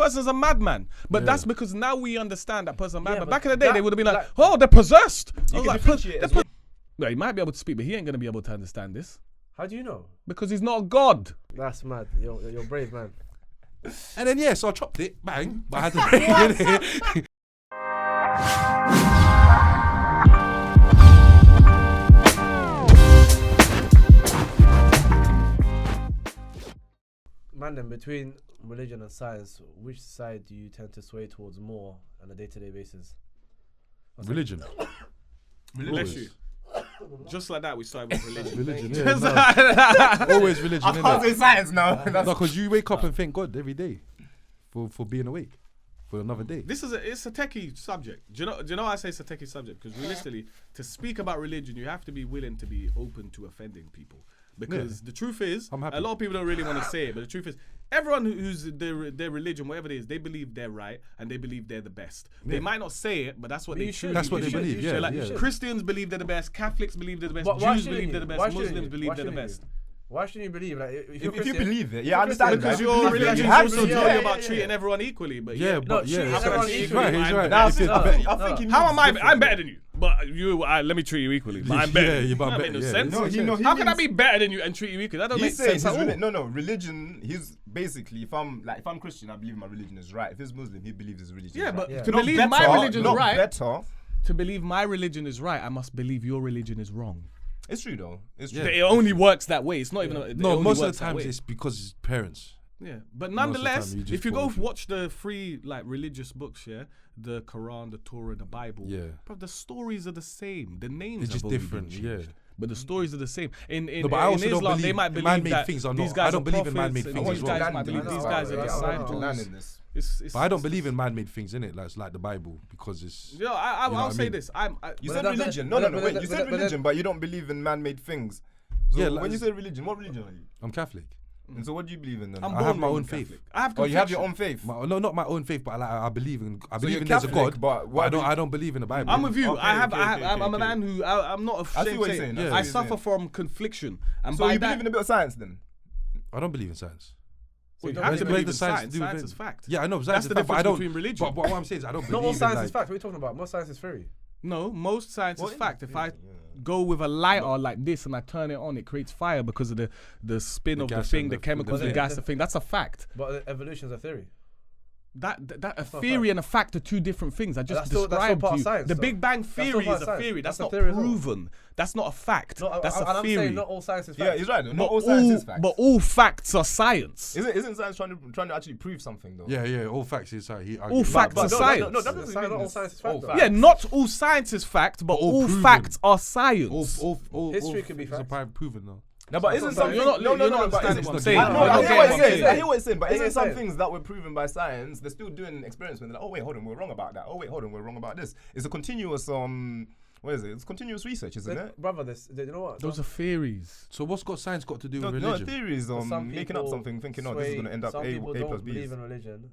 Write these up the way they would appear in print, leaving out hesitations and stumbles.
person's a madman. But that's because now we understand that person's a madman. but Back in the day, they would have been like, like- oh, they're possessed. I was can like, differentiate as well. well, he might be able to speak, but he ain't going to be able to understand this. How do you know? Because he's not a god. That's mad. You're brave, man. And then so I chopped it, bang, but I had to bring it in. Man, then between religion and science, which side do you tend to sway towards more on a day-to-day basis? Religion. Bless you. Just like that, we started with religion. Religion, Just yeah. like that. Always religion, I can't say innit? science now. No, because you wake up and thank God every day for being awake for another day. It's a techie subject. Do you know why I say it's a techie subject? Because realistically, to speak about religion, you have to be willing to be open to offending people. Because the truth is, I'm happy. a lot of people don't really want to say it, but the truth is, everyone who's their religion, whatever it is, they believe they're right and they believe they're the best. They might not say it, but that's what they choose. That's what they believe, yeah. Like Christians believe they're the best, Catholics believe they're the best, Why Jews shouldn't believe you? they're the Why best, shouldn't Muslims you? believe Why they're the shouldn't best. you? Why shouldn't you believe? Like, if you're If you Christian- believe it, yeah, I understand Because that. your If you religion have also to, tell you yeah, about yeah, treating yeah. everyone equally, but Yeah, but treat yeah, everyone he's equally. right. He's right. Now, If it- I think how am I'm better than you? But let me treat you equally. But I'm better. Yeah, That but make no yeah, sense. no, How can I be better than you and treat you equally? That don't make He's saying sense at all. no, religion. He's basically, if I'm Christian, I believe my religion is right. If he's Muslim, he believes his religion. Yeah, is but right. to Not believe better, my religion is not right, better. to believe my religion is right, I must believe your religion is wrong. It's true though. It's true. It only works that way. It's not even. It No, only most of works the that times way. it's because it's parents. Yeah, but of the nonetheless, time you just if you go follow watch the free like religious books, the Quran, the Torah, the Bible, bro, the stories are the same. The names It's have just only different, been changed. yeah. But the stories are the same. In No, but I also don't Islam, they believe might believe man-made that things are these not. guys I don't are believe in prophets man-made and things these as well. guys might believe these guys are disciples. But I don't believe in man-made things, innit? Like the Bible, because it's. Yo, know I'll what I say mean? this. You But said that- religion. but No, that- wait. but You that- said but religion, but you don't believe in man-made things. So Yeah, when like- you say religion, what religion are you? I'm Catholic. And so what do you believe in then? I'm I have born my Roman own faith. Catholic. I have Oh, you have your conviction. own faith. No, not my own faith, but I believe in. I believe you're in there's a Catholic, God, but but what I don't believe in the Bible. I'm with you. Okay, I'm okay, a man who I'm not ashamed what to you're say. saying. Yeah. I suffer from confliction, and So by you that, believe in a bit of science then? I don't believe in science. well, you Where's have Where's to the believe in science science. to do with Science it? is fact. Yeah, I know. That's Science the is fact, but I difference don't. between religion. But what I'm saying is I don't Not believe all in science like, is fact. What are you talking about? Most science is theory. No, most science What is is fact. it? If I Yeah. go with a lighter like this and I turn it on, it creates fire because of the spin of the gas thing, and the the- chemicals, the- the gas, the thing. That's a fact. But evolution is a theory. That a not theory and a fact are two different things. I just That's still described part to of you. science, The though. Big Bang That's still theory part is of a science. theory. That's That's not a theory as well. proven. That's not a fact. No, That's and a I'm saying theory. not all science is Yeah, fact. he's right. Not But all science is fact. But all facts are science. Isn't science trying to actually prove something though? Yeah. All facts is like All facts are science. No, that Not doesn't mean all this. science is fact, All though. facts. Yeah, not all science is fact, but all proven. facts are science. All History can be is fact. proven though. No, but isn't You're something? not- no, you're not but understanding isn't- what I'm saying. I You're know, not I hear getting what what you're I'm saying. saying. I hear what you're saying, but I hear isn't what some you're saying. things that were proven by science, they're still doing experiments when they're like, oh wait, hold on, we're wrong about that. Oh wait, hold on, we're wrong about this. It's a continuous what is it? It's continuous research, isn't it? Brother, you know what? Those are theories. So what's got science got to do No, with no, religion? theories on Some making up people something, thinking, oh, this is sway- going to end up some people A plus don't B. believe in religion.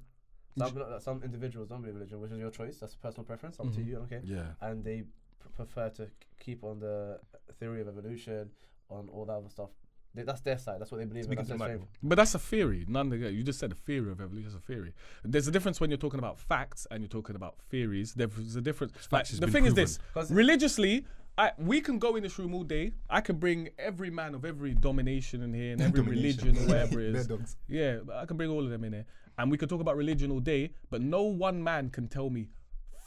Some individuals don't believe in religion, which is your choice. That's a personal preference. Up to you. Okay. Yeah. And they prefer to keep on the theory of evolution, on all that other stuff. That's their side. That's what they believe in. Speaking That's to their the strength. But that's a theory. You just said a theory of evolution. It's a theory. There's a difference when you're talking about facts and you're talking about theories. There's a difference. Like, has the been thing is proven. this: 'Cause- religiously, we can go in this room all day. I can bring every man of every domination in here and every Domination. religion or whatever it is. They're dogs. Yeah, I can bring all of them in here, and we can talk about religion all day. But no one man can tell me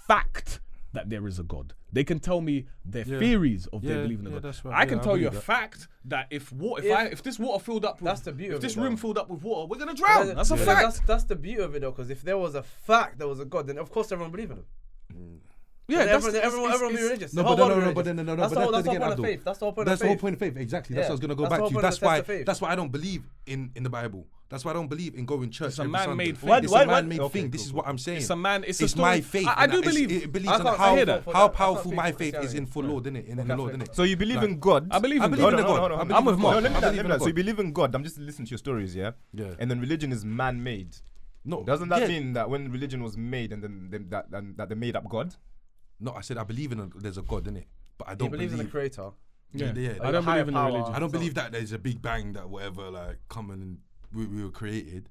fact that there is a God. They can tell me their theories of their belief in a God. that's right. I can Yeah, I tell you a believe that. fact that if this water filled up, with, That's the beauty if of this it, room though. filled up with water, we're gonna drown. That's a But fact. That's the beauty of it, though, because if there was a fact there was a God, then of course everyone believe in him. Yeah, Then that's- everyone be religious. No, The but whole no, world no, be but religious. then no, That's but the whole that's point again, of Abdul. faith. That's the whole point That's of the whole faith. point of faith. Exactly. Yeah. That's what I was gonna go That's back the to. whole That's point why. of faith. That's why I don't believe in the Bible. That's why I don't believe in going church. It's a every man-made Sunday. thing. It's Why- a man-made okay, thing. This cool, is what I'm saying. It's a man. It's It's a story. my faith. I do and believe. it believes I in can't- how I hear that. how I powerful can't my speak faith for is in for Christianity. Lord, innit? In the For Lord, Catholic. innit? So you believe Like- in God? I believe I in believe God. in a God. I believe I'm with in Mark. God. No, let me I know, believe in a So you God. believe in God? I'm just listening to your stories, yeah. Yeah. And then religion is man-made. No, Doesn't that yeah. mean that when religion was made and then that they made up God? No, I said I believe there's a God, innit? But I He don't believes in the believe. creator. Yeah. Yeah. I don't higher believe in the power. religion. I don't believe that there's a big bang that whatever like come and we were created.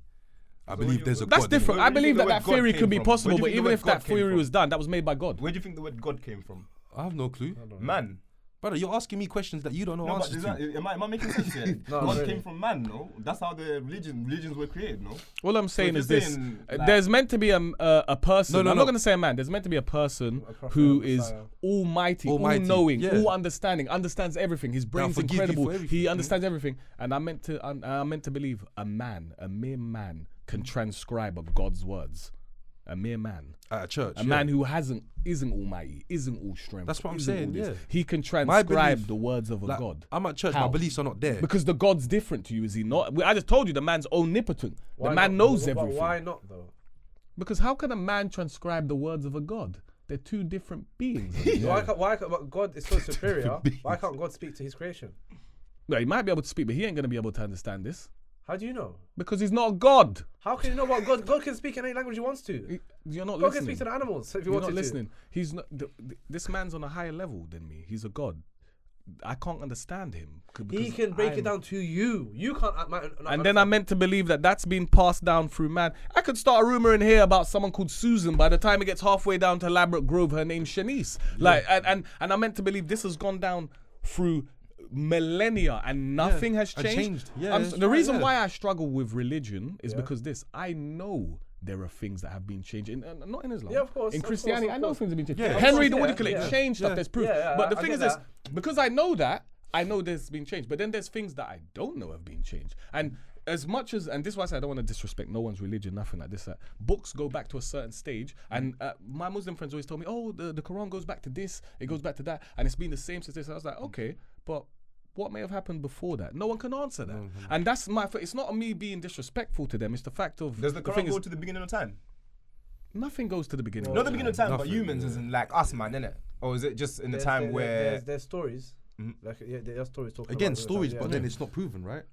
I believe there's a That's God. different. Where I do you believe think that the word theory God could be came from? possible, Where do but you think even the if word that God came theory from? was done, that was made by God. Where do you think the word God came from? I have no clue. Man. Brother, you're asking me questions that you don't know No, but answers is to. that, am I making sense here? No, God really. came from man, no? That's how the religions were created, no? All I'm saying if is you're this: saying, like- there's meant to be a person. No, I'm no. not going to say a man. There's meant to be a person A prophet, who a is Messiah. almighty, Almighty, all-knowing, yeah. all understanding, understands everything. His brain's forgive you for incredible. everything. He understands everything. And I'm meant to believe a mere man, can transcribe of God's words. A mere man. At a church. A man who isn't almighty, isn't all strength. That's what I'm isn't all saying, this. yeah. He can My transcribe belief- the words of a Like, God. I'm at church, How? my beliefs are not there. Because the God's different to you, is he not? I just told you the man's omnipotent. Why the man not? knows But everything. Why not though? Because how can a man transcribe the words of a God? They're two different beings. Why can't but God is so superior? Why can't God speak to His creation? No, he might be able to speak, but he ain't going to be able to understand this. How do you know? Because he's not a God. How can you know what God can speak in any language He wants to? You're not God can listening. speak to the animals if He You're wanted not listening. He's not. This man's on a higher level than me. He's a God. I can't understand him. He because can break I'm- it down to you. You can't. And then I'm meant to believe that that's been passed down through man. I could start a rumor in here about someone called Susan. By the time it gets halfway down to Labrador Grove, her name's Shanice. Like, and I'm meant to believe this has gone down through millennia and nothing has and changed. changed. Yeah, that's the right, reason yeah. why I struggle with religion is because I know there are things that have been changed. Not in Islam. Yeah, of course, In of Christianity, course, of I know course. things have been changed. Yeah, of Henry, course, what do you yeah, call it? yeah. Exchange stuff, there's proof. Yeah, but the I thing get is this, that. because I know that, I know there's been changed. But then there's things that I don't know have been changed. And as much as, and this is why I say I don't want to disrespect no one's religion, nothing like this. Books go back to a certain stage, and my Muslim friends always told me, oh, the Quran goes back to this, it goes back to that, and it's been the same since this. I was like, okay, but what may have happened before that? No one can answer that. And that's it's not me being disrespectful to them, it's the fact of, Does the thing Quran go is, to the beginning of time? nothing goes to the beginning. Not the beginning of time, but nothing, humans isn't like us, man, innit? Or is it just in the time where... there's stories. Like there are stories talking Again, about stories, yeah. but then it's not proven, right?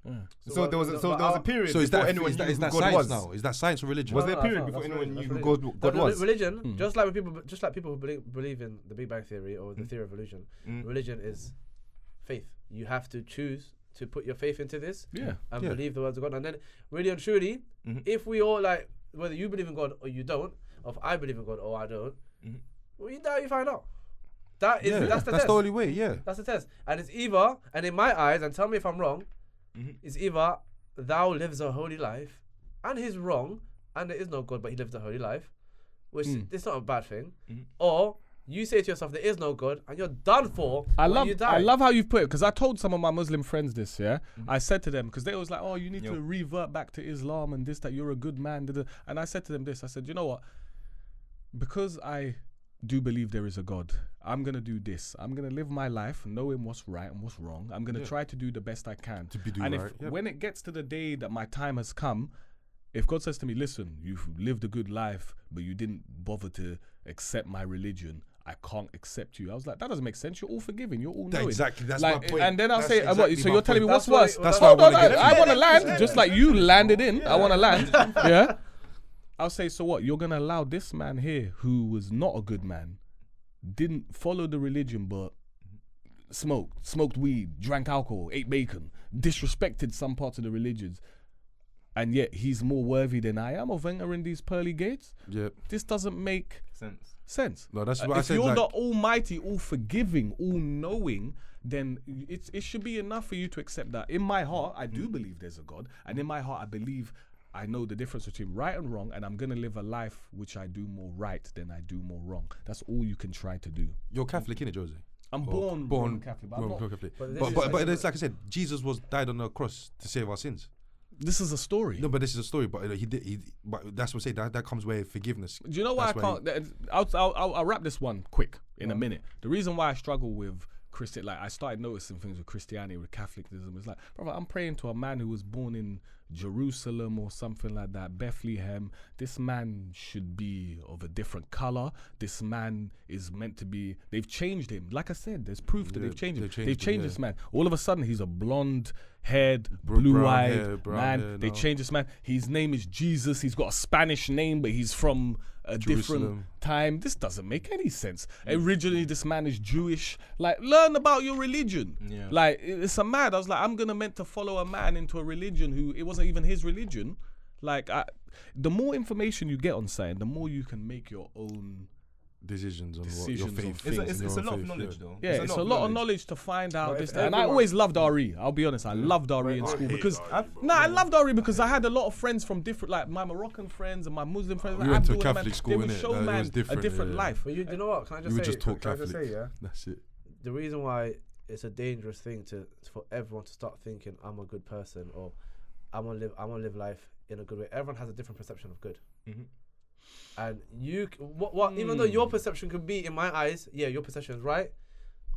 So there was a period So is before that anyone knew is who that God science was. now? Is that science or religion? Was there a No, period that's before anyone religion, knew that's who religion. God was? Religion, just like people who believe in the Big Bang Theory or the theory of evolution, religion is faith. You have to choose to put your faith into this and believe the words of God. And then really and truly, if we all like, whether you believe in God or you don't, or if I believe in God or I don't, well, you die, you find out. That's the test. the only way, yeah. That's the test. And it's either, and in my eyes, and tell me if I'm wrong, it's either thou lives a holy life, and he's wrong, and there is no God, but he lives a holy life, which it's not a bad thing, or you say to yourself, there is no God, and you're done for when you die. I love how you've put it, because I told some of my Muslim friends this, I said to them, because they was like, oh, you need to revert back to Islam and this, that you're a good man. And I said to them this, I said, you know what? Because I do believe there is a God, I'm going to do this. I'm going to live my life knowing what's right and what's wrong. I'm going to try to do the best I can. And when it gets to the day that my time has come, if God says to me, listen, you've lived a good life, but you didn't bother to accept my religion, I can't accept you. I was like, that doesn't make sense. You're all forgiving. You're all knowing. Exactly. That's like, my point. And then I'll That's say, exactly what? So my you're telling me point. what's worse? That's why Hold on, I I want to land, just like you landed in. I want to land. Yeah. I'll say, so what? You're gonna allow this man here, who was not a good man, didn't follow the religion, but smoked weed, drank alcohol, ate bacon, disrespected some parts of the religions, and yet he's more worthy than I am of entering these pearly gates? Yep. This doesn't make sense. No, that's what I if said. you're Like, the almighty, all forgiving, all knowing, then it should be enough for you to accept that. In my heart, I do believe there's a God, and in my heart, I believe I know the difference between right and wrong, and I'm gonna live a life which I do more right than I do more wrong. That's all you can try to do. you're Catholic, innit, Jose? I'm born Roman Catholic, but I'm not. Catholic. But But it's like I said, Jesus died on the cross to save our sins. This is a story. No, but this is a story. But But that's what I say. That comes where forgiveness. Do you know why I That's can't? I'll wrap this one quick in a minute. The reason why I struggle with Christian, like I started noticing things with Christianity, with Catholicism, is like, brother, I'm praying to a man who was born in Jerusalem or something like that, Bethlehem. This man should be of a different color. This man is meant to be. They've changed him. Like I said, there's proof that they've changed him. They've changed this man. All of a sudden, he's a blonde-haired, blue-eyed man. They changed this man. His name is Jesus. He's got a Spanish name, but he's from a different time. This doesn't make any sense. Originally, this man is Jewish. Like, learn about your religion. Yeah. Like, it's a mad. I was like, I'm meant to follow a man into a religion who it wasn't even his religion. Like, the more information you get on something, the more you can make your own decisions on what your decisions on faith. things. It's a lot of knowledge, though. Yeah, it's a lot of knowledge to find out But this. if And I everyone- always loved RE. I'll be honest, I loved RE in I school hate because RE, I loved RE because I had a lot of friends from different, like my Moroccan friends and my Muslim friends. We like went to Abdul and Catholic man, school, they would innit? show That was man a different, different yeah. life. But you know what? Can I You just would say? just talk Can I just Catholic. say, yeah? That's it. The reason why it's a dangerous thing for everyone to start thinking I'm a good person or I'm gonna live life in a good way. Everyone has a different perception of good. Mhm. And even though your perception could be, in my eyes, yeah, your perception is right.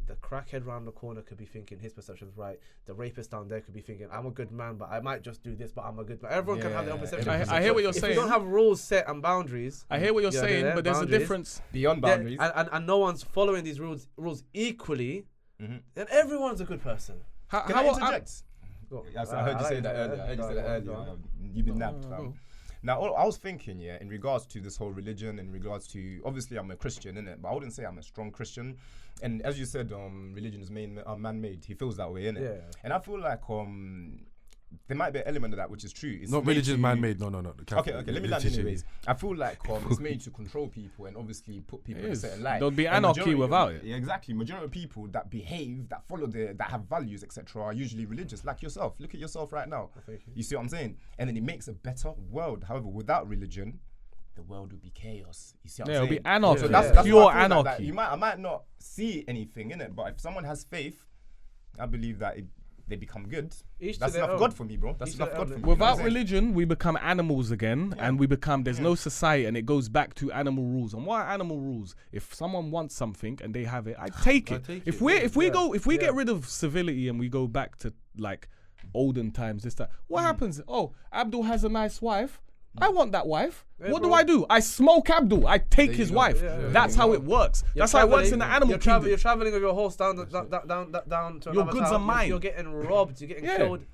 The crackhead round the corner could be thinking his perception is right. The rapist down there could be thinking I'm a good man, but I might just do this, but I'm a good man. Everyone can have their own perception. I hear what you're if saying. you don't have rules set and boundaries, I hear what you're yeah, saying, there, but there's boundaries. a difference. Beyond boundaries. and no one's following these rules equally, then everyone's a good person. Can I interject? Go. Yes, I heard you say that earlier. I heard you say that earlier. You've been nabbed, fam. Now, I was thinking, yeah, in regards to this whole religion, in regards to, obviously I'm a Christian, innit? But I wouldn't say I'm a strong Christian. And as you said, religion is man-made. He feels that way, innit? Yeah. And I feel like there might be an element of that which is true. It's Not made religion to- man-made. No. The Catholic Okay. Let me land religion. anyways. I feel like it's made to control people and obviously put people in a is. certain light. There'll be And anarchy majority without it. Yeah, exactly. Majority of people that behave, that follow that have values, etc., are usually religious, like yourself. Look at yourself right now. Thank you. You see what I'm saying? And then it makes a better world. However, without religion, the world would be chaos. You see what Yeah, I'm it'll saying? be anarchy. So Yeah. that's Pure why I feel like anarchy. I might not see anything in it, but if someone has faith, I believe that they become good. Each to That's their enough own. God for me, bro. That's Each to enough their God own. for me. You know what Without I'm saying? religion, we become animals again, and we become. There's no society, and it goes back to animal rules. And what are animal rules? If someone wants something and they have it, I take it. take If it, we get rid of civility and we go back to like olden times, what happens? Oh, Abdul has a nice wife. I want that wife. Yeah, what bro. do? I smoke Abdul. I take you his go. wife. Yeah, That's how it works. That's how it works in the animal kingdom. You're traveling with your horse down to Your another goods town. are mine. You're getting robbed. You're getting Yeah. killed.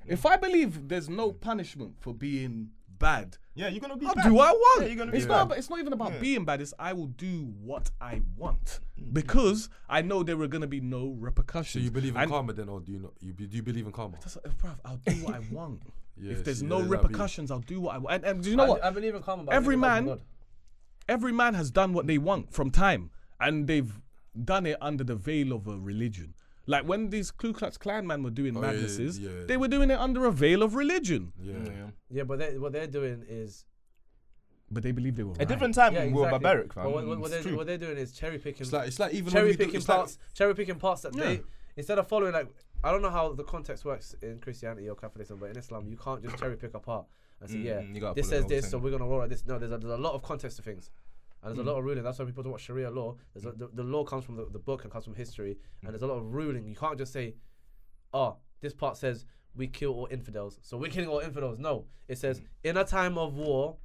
If I believe there's no punishment for being bad, Yeah, you're gonna be I'll bad. do what I want. Yeah, you're gonna be it's bad. not. It's not even about being bad. It's I will do what I want because I know there are gonna be no So repercussions. you believe in And karma then, or do you not? Do you believe in karma? bruv, I'll do what I want. Yeah, If there's see, no that'd be- repercussions, I'll do what I want. And do you know what? I believe in karma. But Every I believe in man- God. Every man has done what they want from time, and they've done it under the veil of a religion. Like when these Ku Klux Klan men were doing yeah, madnesses, yeah. they were doing it under a veil of religion. Yeah. Yeah, but what they're doing is But they believe they were A right. different time yeah, we were exactly. barbaric, But man. It's true. what they're doing is cherry picking. It's like even when cherry we do- picking it's like- parts that Yeah. they instead of following like I don't know how the context works in Christianity or Catholicism, but in Islam you can't just cherry pick apart and say you gotta this follow says the whole this, so thing. we're gonna roll like this. No, there's a lot of context to things, and there's a lot of ruling. That's why people talk about Sharia law. The law comes from the book and comes from history, and there's a lot of ruling. You can't just say, oh, this part says we kill all infidels, so we're killing all infidels. No, it says in a time of war,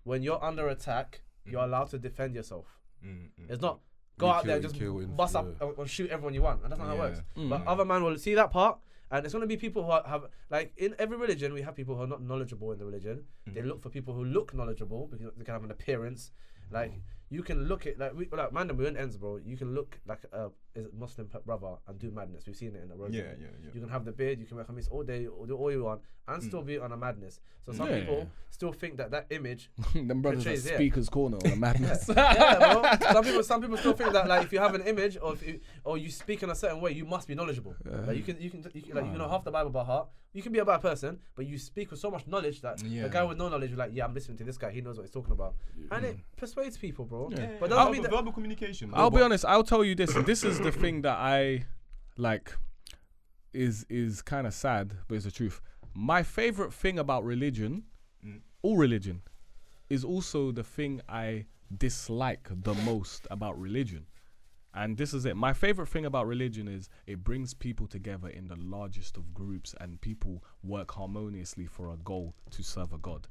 when you're under attack, you're allowed to defend yourself. It's not go We out there and kill- just kill bust up yeah. and shoot everyone you want. And that's not how it works. Yeah. But other man will see that part, and it's going to be people who have like in every religion we have people who are not knowledgeable in the religion. They look for people who look knowledgeable because they can have an appearance. Like you can look at like man, we're in ends, bro. You can look like a Muslim brother and do madness. We've seen it in the road. Yeah. You can have the beard, you can wear kameez all day, or do all you want, and still be on a madness. So some Yeah. people still think that image. Them brothers at portrays, yeah. Speaker's Corner on a madness. Yeah, bro. Some people still think that like if you have an image or you speak in a certain way, you must be knowledgeable. Like you can like you know half the Bible by heart. You can be a bad person, but you speak with so much knowledge that the guy with no knowledge is like, yeah, I'm listening to this guy. He knows what he's talking about, and it persuades people, bro. Yeah. But doesn't mean Verbal communication. I'll be honest. I'll tell you this. This is the thing that I like. Is kind of sad, but it's the truth. My favorite thing about religion, all religion, is also the thing I dislike the most about religion. And this is it. My favorite thing about religion is it brings people together in the largest of groups, and people work harmoniously for a goal to serve a God.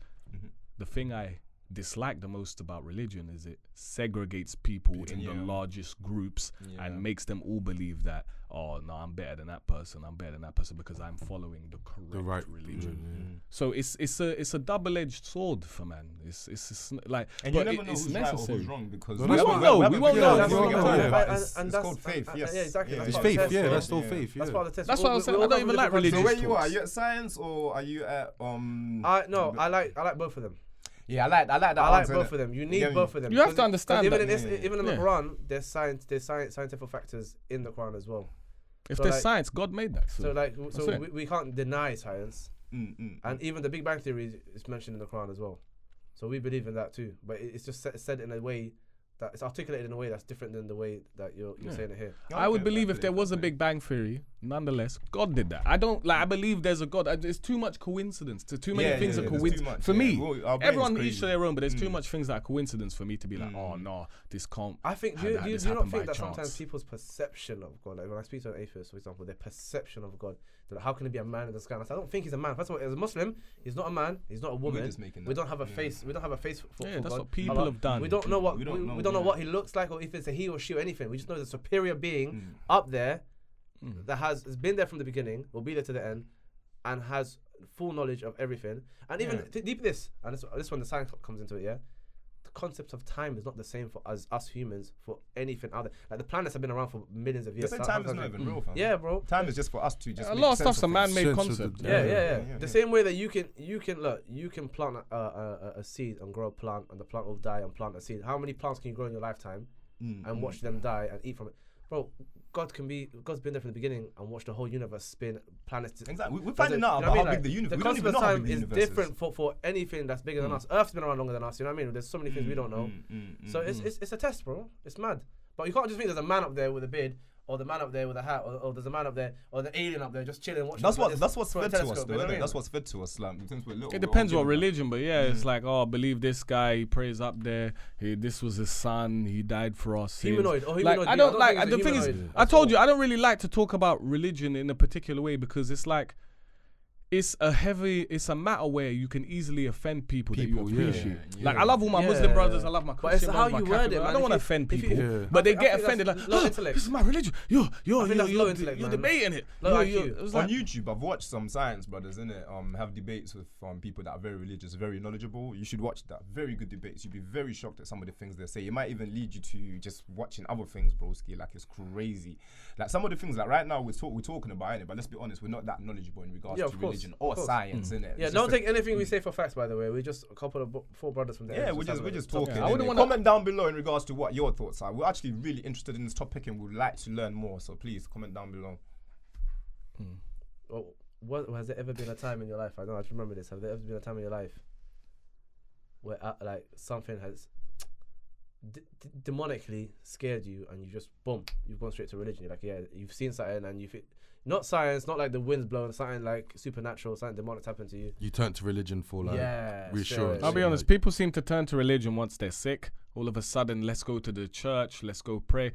The thing I dislike the most about religion is it segregates people in the largest groups and makes them all believe that, oh no, I'm better than that person. I'm better than that person because I'm following the correct right religion. So it's a double-edged sword for man. It's like, And but you never know it's who's necessary. right or who's wrong because No, We that's won't what- know. We won't know. That's what I'm yeah. saying. It's And called faith, and- yes. Yeah, exactly. Yeah, That's It's part of the faith, test, yeah. bro. That's still faith. That's Yeah. part of the test. That's why I was saying, I all don't come even from like different So religious where you are talks. you at science or are you at I like both of them. Yeah, I like that. I like answer, both innit? of them. You need get me? both of them. You have to 'Cause understand even that. even in the Yeah. Quran, there's scientific factors in the Quran as well. If So there's like- science, God made that. So like, that's so it. we can't deny science, Mm. and even the Big Bang Theory is mentioned in the Quran as well. So we believe in that too, but it's just said in a way that it's articulated in a way that's different than the way that you're saying it here. I would Okay, believe fair if there play, was a fair play. Big Bang Theory, nonetheless, God did that. I don't like. I believe there's a God. There's too much coincidence. Too many things are there's too coincidence much, for yeah. me. Well, our brain's Everyone crazy. each to their own, but there's too much things that are coincidence for me to be like, oh no, this can't. I think have that. do you This not happened think by that sometimes chance. people's perception of God, like when I speak to an atheist, for example, their perception of God, they're like, how can he be a man in the sky? And I say, I don't think he's a man. First of all, as a Muslim, he's not a man. He's not a woman. just making We that. don't have a face. We don't have a face for Yeah, for that's God. what people Allah. have done. We don't know what We don't know, we don't know yeah. what he looks like, or if it's a he or she or anything. We just know there's a superior being up there that has been there from the beginning, will be there to the end, and has full knowledge of everything. And even deep this, and this one the science comes into it. Yeah, the concept of time is not the same for us humans for anything out there. Like the planets have been around for millions of They years. say time is not even real, fam. Yeah, bro. Time is just for us to just. A make lot of sense stuff's a things. man-made Sense of concept. the- Yeah. yeah. The same way that you can plant a seed and grow a plant, and the plant will die and plant a seed. How many plants can you grow in your lifetime and watch them die and eat from it? Bro, God's been there from the beginning and watched the whole universe spin, planets. Exactly. We're Does finding it- out you know what about I how mean? big the universe. The We don't concept even of know how time big the is universe is. different for anything that's bigger than us. Earth's been around longer than us. You know what I mean? There's so many things we don't know. So it's a test, bro. It's mad. But you can't just think there's a man up there with a beard, or the man up there with a hat, or there's a man up there, or the alien up there just chilling watching. That's like what's this fed through a to us, telescope, though, you know what I innit? mean? That's what's fed to us, like since we're little. It depends we're all what given that. religion, but yeah, it's like, oh, believe this guy, he prays up there. This was his son, he died for us. Humanoid. Like, Humanoid. I don't like. think The it's a thing is, humanoid I at told all. you, I don't really like to talk about religion in a particular way because it's like, it's a matter where you can easily offend people that you People, yeah. appreciate. Yeah. Like I love all my Muslim brothers, I love my But it's Christian how brothers, you my word Catholic it, brothers. I man. don't want to If offend you- people, Yeah. but they I get think that's offended like, low oh, intellect. this is my religion. You're think that's low intellect, man. debating it. Low You're- IQ. it was On like, YouTube, I've watched some science brothers, innit? Have debates with people that are very religious, very knowledgeable. You should watch that. Very good debates. You'd be very shocked at some of the things they say. It might even lead you to just watching other things, broski. Like it's crazy. Like some of the things, like right now we're talking about it, but let's be honest, we're not that knowledgeable in regards Yeah, to of course, religion of or course. science, innit? Yeah, don't take anything we say for facts, by the way. We're just a couple of four brothers from there. Yeah, we're just talking. I wouldn't innit? wanna- Comment down below in regards to what your thoughts are. We're actually really interested in this topic and would like to learn more. So please comment down below. What has there ever been a time in your life? I know I just remember this. Have there ever been a time in your life where like something has demonically scared you and you just boom, you've gone straight to religion? You're like, yeah, you've seen something and you feel not science, not like the wind's blowing, something like supernatural, something demonic's happened to you. You turn to religion for like reassurance. I'll be Yeah. honest, people seem to turn to religion once they're sick. All of a sudden, let's go to the church, let's go pray.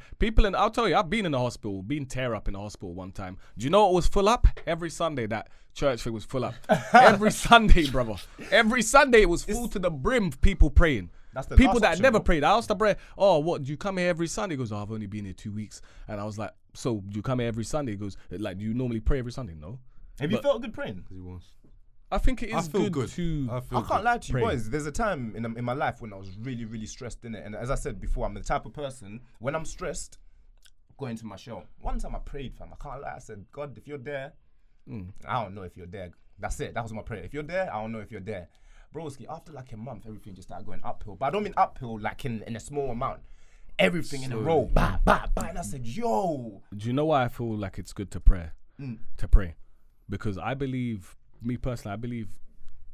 I'll tell you, I've been in the hospital, been tear up in the hospital one time. Do you know what was full up? Every Sunday, that church thing was full up. Every Sunday, brother. Every Sunday, it was full to the brim, people praying. That's the People last that had option, never bro. prayed. I asked the brother, oh, what, do you come here every Sunday? He goes, oh, I've only been here 2 weeks. And I was like, so do you come here every Sunday? He goes, like, do you normally pray every Sunday? No. Have you felt good praying? I think it I is feel good to... I feel I can't lie to you, Pray. boys. There's a time in my life when I was really, really stressed in it. And as I said before, I'm the type of person, when I'm stressed, go into my shell. One time I prayed, fam. I can't lie. I said, God, if you're there, I don't know if you're there. That's it. That was my prayer. If you're there, I don't know if you're there. Broski, after like a month, everything just started going uphill. But I don't mean uphill like in a small amount. Everything in a row. Bah, bah, bah. And I said, yo. Do you know why I feel like it's good to pray? To pray. Because I believe, me personally, I believe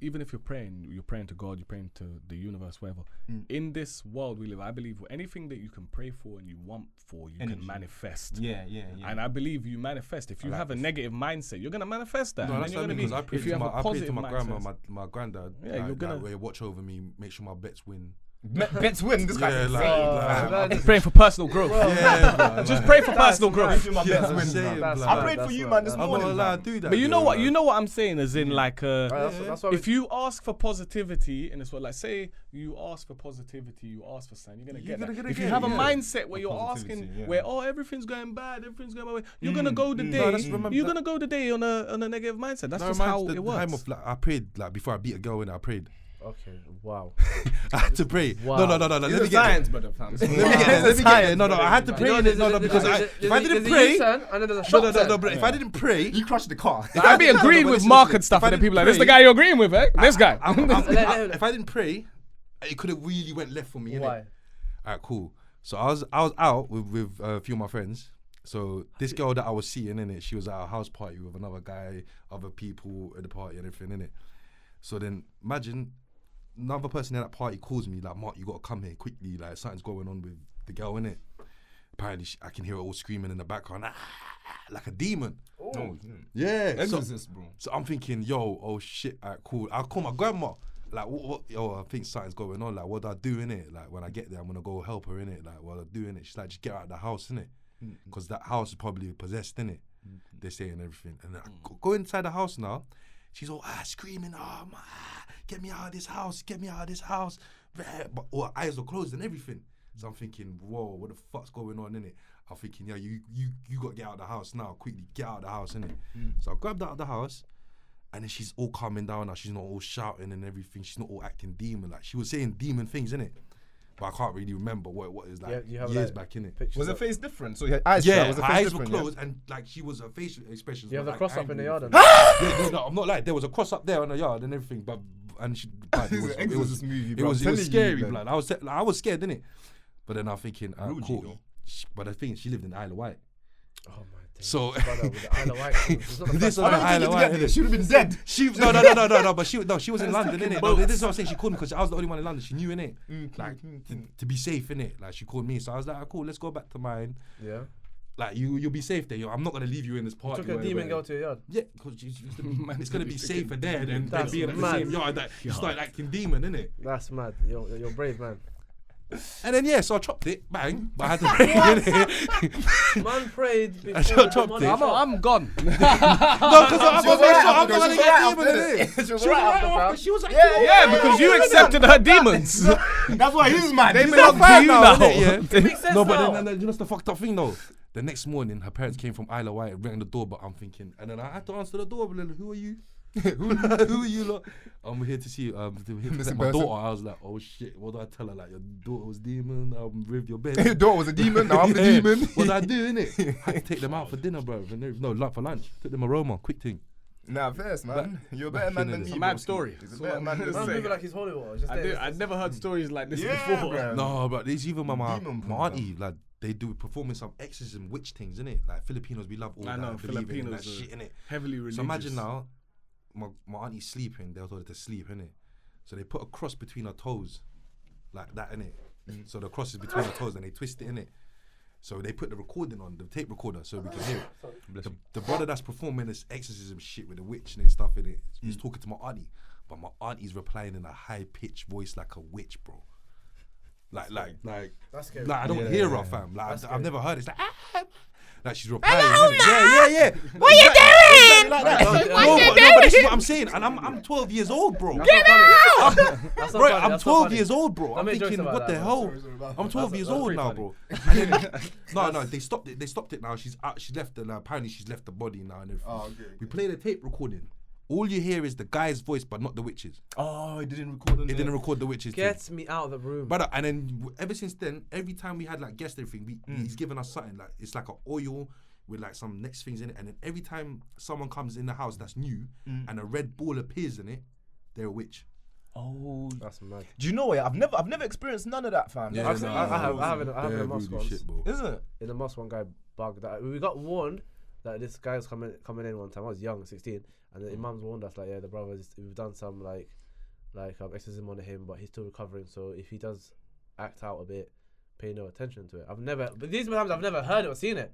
even if you're praying to God, you're praying to the universe, whatever. In this world we live, I believe anything that you can pray for and you want for, you can manifest. Yeah. And I believe you manifest. If you have a negative mindset, you're gonna manifest that. No, And that's then what I you're mean, gonna because I if you have a prayed to positive my grandma, mindset. my granddad. Yeah, like, you're gonna- like, watch over me, make sure my bets win. Bets win. This guy's Yeah, like, insane. Praying for personal growth. yeah, Just pray for personal growth. My bets I'm win. saying, I blood. prayed for you, man, this I'm not morning. allowed man. to do that. But you know though, what? like- You know what I'm saying, as in like, That's why if you ask for positivity, and it's what, like, say you ask for positivity, you ask for something, you're gonna get that. gonna If you get have it, a yeah. mindset where you're positivity, asking, yeah. where everything's going bad, everything's going my way, you're gonna go the day. No, that's- remember you're that- gonna go the day on a negative mindset. That's That just reminds how the it time works. of, like, I prayed like before I beat a girl and I prayed. Okay, wow. I had to pray. Wow. No. Let It's me a get science, brother, fam. Let me get it. No, I had to pray. No, No, because if I didn't pray, U-turn and then there's a shot turn. no, but if I didn't pray, You crushed the car. If I be agreeing but with listen, Mark listen, and stuff, if I and then people are like, didn't this the pray- guy you're agreeing with, eh? This guy. if I didn't pray, it could have really went left for me. Why? Innit? Alright, cool. So I was out with a few of my friends. So this girl that I was seeing, innit, she was at a house party with another guy, other people at the party and everything, innit. So then imagine another person at that party calls me like, Mark, you gotta come here quickly. Like something's going on with the girl, innit. Apparently I can hear her all screaming in the background, like a demon. Oh, yeah. Exorcist, bro. So I'm thinking, yo, oh shit, alright, cool. I'll call my grandma. Like, what, yo, I think something's going on. Like, what do I do, innit? Like, when I get there, I'm gonna go help her, innit? Like, what do I do, innit? She's like, just get out of the house, innit? Because that house is probably possessed, innit? They're saying everything. And I go inside the house now. She's all screaming, oh, man, get me out of this house, get me out of this house. But all her eyes are closed and everything. So I'm thinking, whoa, what the fuck's going on, innit? I'm thinking, yeah, you got to get out of the house now, quickly, get out of the house, innit? So I grabbed out of the house, and then she's all calming down now. She's not all shouting and everything. She's not all acting demon. Like, she was saying demon things, innit? But I can't really remember what it was like years back, innit? Was her face different? So her eyes, her eyes were closed, and like she was, her facial expressions. You have the like cross up in the yard. No, I'm not like, there was a cross up there in the yard and everything, but it was scary, blood. I was scared, innit? But then I'm thinking, cool. But the thing is, she lived in Isle of Wight. Oh my days. So this was the Isle of Wight. She would have been dead. No. But she was in London, innit? No, this is what I'm saying. She called me because I was the only one in London. She knew, innit? Like to be safe, innit? Like she called me, so I was like, cool, let's go back to mine. Yeah. Like you'll be safe there. I'm not gonna leave you in this party. You took a demon girl to your yard. Yeah, because it's gonna be safer there than being at the same yard that you start acting demon, innit? That's mad. You're brave, man. And then so I chopped it, bang. But I had to pray. Man prayed. I chopped it. I'm gone. No, because I'm gonna get demon in it. She was right. She was like, Yeah, because you accepted her demons. That's why he's mad. They belong to you now. Makes sense No, now. but then you know the fucked up thing though. The next morning, her parents came from Isle of Wight, rang the door, but I'm thinking, and then I had to answer the door. But then, who are you? Who are you lot? I'm here to see my daughter. I was like, oh shit, what do I tell her? Like, your daughter was demon, I'm with your bed. Your daughter was a demon, now I'm the demon. What did I do, innit? I had to take them out for dinner, bro. No, for lunch. Took them aroma, quick thing. Nah, fierce, man. You're a better man than me. It's a mad story. It's a better man than Man me. moving like he's holy water. I'd never heard stories like this before. Bro. No, but there's even my Demon, auntie, like, they do performing some exorcism witch things, innit? Like, Filipinos, we love all I that. know, believing in that Filipinos shit, innit? Heavily religious. So imagine now, my auntie's sleeping, they told her to sleep, innit? So they put a cross between her toes, like that, innit? So the cross is between her toes and they twist it, innit? So they put the recording on, the tape recorder, so we can hear it. The brother that's performing this exorcism shit with the witch and stuff in it, he's talking to my auntie, but my auntie's replying in a high-pitched voice like a witch, bro. Like, That's scary. I don't hear her, fam. Like, I've never heard it. It's like she's replying. Yeah. What you doing? Like that. No, but this is what I'm saying, and I'm 12 years old, bro. Get out! Bro, I'm 12 years old, bro. I'm thinking, what the hell? I'm 12 years old now, bro. No, they stopped it. They stopped it now. She's out. She left, and apparently she's left the body now and everything. Oh, okay. We play the tape recording. All you hear is the guy's voice, but not the witches. Oh, it didn't record It didn't record the witches. Get me out of the room. Brother, and then ever since then, every time we had like guests, everything, he's given us something like it's like an oil with like some next things in it, and then every time someone comes in the house that's new and a red ball appears in it, they're a witch. Oh, that's mad. Do you know what? I've never experienced none of that, fam. Yeah, I have in a mosque once. Shit, bro. Isn't it? In the mosque, one guy bugged that. We got warned that this guy was coming in one time. I was young, 16, and the imams warned us like, yeah, the brothers, we've done some like exorcism on him, but he's still recovering. So if he does act out a bit, pay no attention to it. But these times I've never heard it or seen it.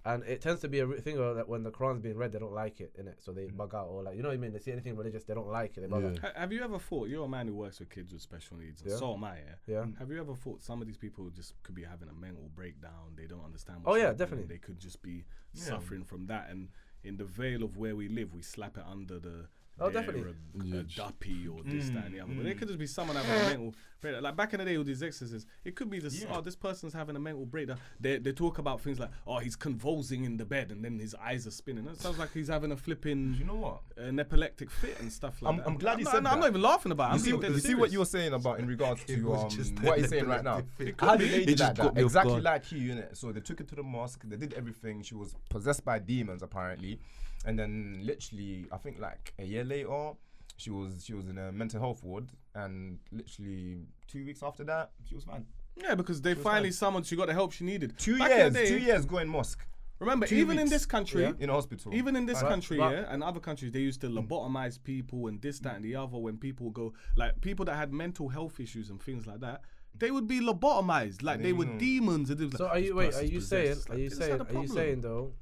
And it tends to be a thing that when the Quran's being read, they don't like it, innit? So they bug out, or like, you know what I mean? They see anything religious, they don't like it, they bug out. Have you ever thought, you're a man who works with kids with special needs, and so am I, yeah? Have you ever thought some of these people just could be having a mental breakdown, they don't understand Oh yeah, happening, definitely. They could just be suffering from that, and in the veil of where we live, we slap it under the definitely. A duppy or this, that, and the other. But it could just be someone having a mental breakdown. Like back in the day with these exorcists, it could be this. Oh, this person's having a mental breakdown. They talk about things like, oh, he's convulsing in the bed and then his eyes are spinning. It sounds like he's having a flipping. You know what? An epileptic fit and stuff like that. I'm glad you said that. I'm not even laughing about it. You see what you were saying about in regards to what he's saying right now. It I had a lady just like got that, me off exactly guard. like you, innit? So they took her to the mosque. They did everything. She was possessed by demons apparently, and then literally, I think like a year later, she was in a mental health ward, and literally 2 weeks after that, she was fine. Yeah, because they finally summoned. She got the help she needed. 2 Back in the years. day, 2 years going mosque. Remember, 2 even in weeks. this country, In a hospital. even in this country, but- and other countries, they used to lobotomize people and this, that, and the other. When people go, like people that had mental health issues and things like that, they would be lobotomized, like they were demons. And it was So like, are this you wait? Are person's you possessed. saying? It's Are like, you is that saying? a Are you problem? saying though?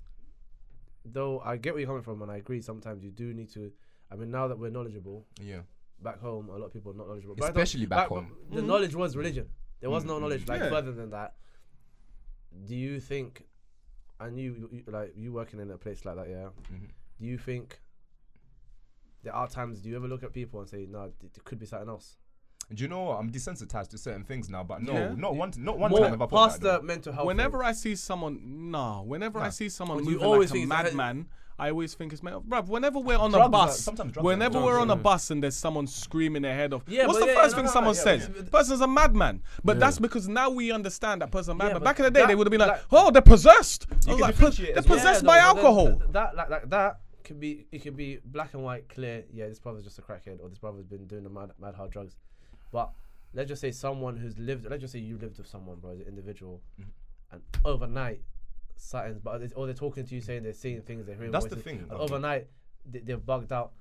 I get where you're coming from, and I agree. Sometimes you do need to. I mean, now that we're knowledgeable, Yeah. back home, a lot of people are not knowledgeable. Especially back home. The knowledge was religion. There was no knowledge Yeah. further than that. Do you think? And you like you working in a place like that, yeah? Do you think there are times? Do you ever look at people and say, no, it could be something else? Do you know what? I'm desensitized to certain things now, but no, Yeah. not one More time have I thought past that. the mental health. Whenever I see someone, I see someone Because you moving always like a think it's- madman, I always think it's mental. Bruv, whenever we're on a Drugs bus, sometimes drugs whenever are we're drugs, on a bus and there's someone screaming their head off, Yeah, what's but the yeah, first no, thing no, someone yeah, says? but- Person's a madman. But that's because now we understand that person's a madman. but Back in the day, that- they would have been like, like- oh, they're possessed. I was can like, differentiate they're as well. possessed Yeah, by no, but alcohol. then that can be. It can be black and white, clear. Yeah, this brother's just a crackhead, or this brother's been doing the mad hard drugs. But let's just say someone who's lived. Let's just say you lived with someone, bro, as an individual, and overnight, something's. Or they're talking to you, saying they're seeing things, they're hearing That's voices, the thing. and overnight, they're bugged out.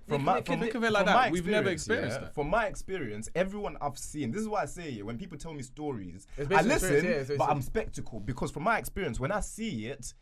From my think of it like from that. my We've never experience, experienced that. From my experience, everyone I've seen, this is why I say it, when people tell me stories, It's I based on listen, experience, yeah, but I'm spectacle because from my experience, when I see it,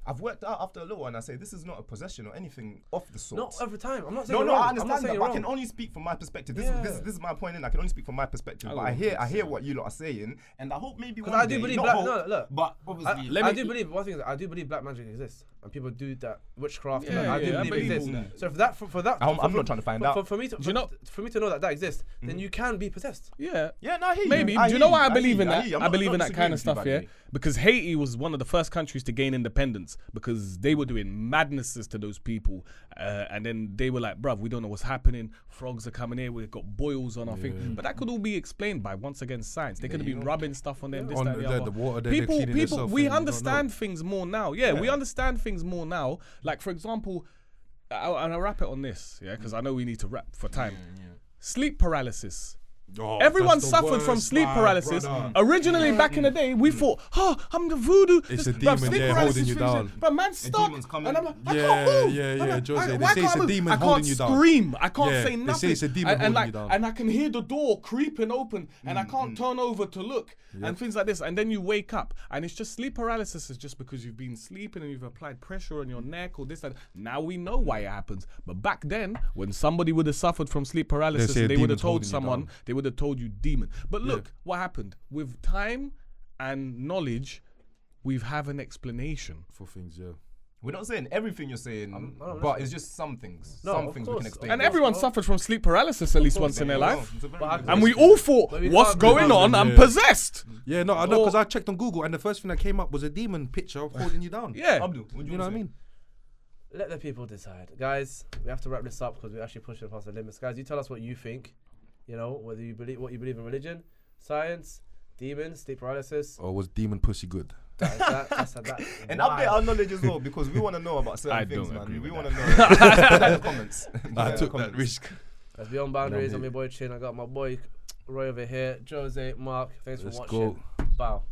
I've worked out after a little and I say this is not a possession or anything of the sort. Not every time. I'm not saying No, you're I wrong. I'm not understand saying that, you're but I can wrong. only speak from my perspective. Yeah. This is my point, and I can only speak from my perspective. But I hear what you lot are saying, and I hope maybe one I do day, believe not black. hope, No, look. but obviously, I do believe one thing. I do believe black magic exists, and people do that witchcraft. Yeah, I do yeah, I believe it believe exists. all that. So for that, I'm not trying to find out. For me to, Do you know- for me to know that exists, then you can be possessed. Yeah. yeah, no, I hear you. Maybe. I Do you hear know why I hear believe in I that? hear you. I'm I not- believe not in that kind of disagreeing stuff, with you, yeah. by the way. Because Haiti was one of the first countries to gain independence because they were doing madnesses to those people. And then they were like, bruv, we don't know what's happening. Frogs are coming here. We've got boils on our thing. But that could all be explained by, once again, science. They could have been rubbing stuff on them, this, On that, and the other. the water, they're cleaning People, themselves we and you don't understand know. things more now. Yeah, we understand things more now. Like, for example, and I'll wrap it on this, yeah, because I know we need to wrap for time. Sleep paralysis. Oh, Everyone that's the suffered from worst, sleep my paralysis. brother. Originally, back in the day, we thought, oh, I'm the voodoo. It's a bruv, demon, sleep yeah, paralysis holding you things down. is- But man's stuck. demon's coming. And I'm like, I Yeah, can't move. yeah, I'm yeah, like, Jose, they why say can't it's I a move? demon I holding can't you down. scream. I can't Yeah, say they nothing. say it's a demon and holding like, you down. And I can hear the door creeping open, and I can't turn over to look, and things like this. And then you wake up, and it's just sleep paralysis is just because you've been sleeping and you've applied pressure on your neck or this and now we know why it happens. But back then, when somebody would have suffered from sleep paralysis, say a they would have demon's told holding you someone, down. they would have told you demon. But look, what happened with time and knowledge, we have an explanation. For things, yeah. We're not saying everything you're saying, I'm but it's just some things. No, Some of things we course. can explain. And Yeah. everyone suffered from sleep paralysis at least once in their life. But And we all thought, But we what's can't- going on? I'm Yeah. possessed. Yeah, no, I know, Or- because I checked on Google and the first thing that came up was a demon picture holding you down. Yeah. Abdul, what do You know what I mean? let the people decide, guys. We have to wrap this up because we're actually pushing past the limits, guys. You tell us what you think. You know, whether you believe in religion, science, demons, sleep paralysis. Or was demon pussy good? That's And why. update our knowledge as well because we want to know about I certain things, don't man. agree We with want to know. Put that in the comments. Put that I in the took that comments. risk. Let's be on boundaries. Love I'm it. your boy Chin. I got my boy Roy over here. Jose, Mark. Thanks Let's for watching. go. Bow.